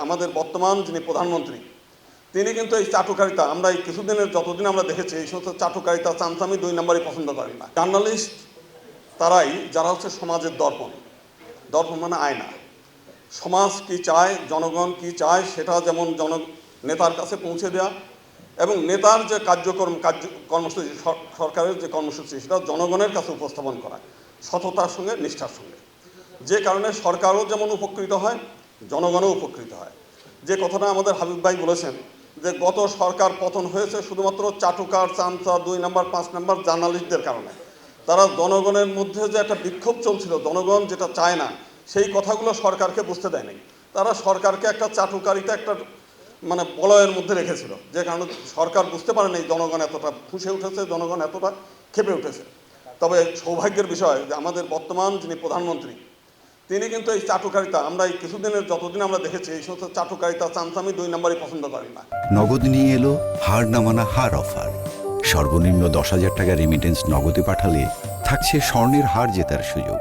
আমাদের বর্তমান যিনি প্রধানমন্ত্রী তিনি কিন্তু এই চাটুকারিতা আমরা এই কিছুদিনের যতদিন আমরা দেখেছি এই সমস্ত চাটুকারিতা চামচামি 2 নম্বরই পছন্দ করেন না। জার্নালিস্ট তারাই যারা হচ্ছে সমাজের দর্পণ, দর্পণ মানে আয়না। সমাজ কি চায়, জনগণ কি চায় সেটা যেমন নেতার কাছে পৌঁছে দেওয়া এবং নেতার যে কর্মসূচি সরকারের যে কর্মসূচি সেটা জনগণের কাছে উপস্থাপন করা সততার সঙ্গে নিষ্ঠার সঙ্গে, যে কারণে সরকারও যেমন উপকৃত হয় জনগণও উপকৃত হয়। যে কথাটা আমাদের হাবিব ভাই বলেছেন যে গত সরকার পতন হয়েছে শুধুমাত্র চাটুকার চামচা 2 নম্বর 5 নম্বর জার্নালিস্টদের কারণে। তারা জনগণের মধ্যে যে একটা বিক্ষোভ চলছিল, জনগণ যেটা চায় না সেই কথাগুলো সরকারকে বুঝতে দেয়নি। তারা সরকারকে একটা চাটুকারিতা একটা মানে বলয়ের মধ্যে রেখেছিল, যে কারণে সরকার বুঝতে পারেনি জনগণ এতটা ফুঁসে উঠেছে, জনগণ এতটা ক্ষেপে উঠেছে। তবে সৌভাগ্যের বিষয় যে আমাদের বর্তমান যিনি প্রধানমন্ত্রী তিনি কিন্তু এই চাটুকারিতা আমরা এই কিছুদিনের যতদিন আমরা দেখেছি এই সমস্ত চাটুকারিতা চামচামি 2 নম্বরই পছন্দ করেন না। নগদ নিয়ে এলো হার নামানা হার অফার। সর্বনিম্ন 10,000 টাকা রেমিটেন্স নগদে পাঠালে থাকছে স্বর্ণের হার জেতার সুযোগ।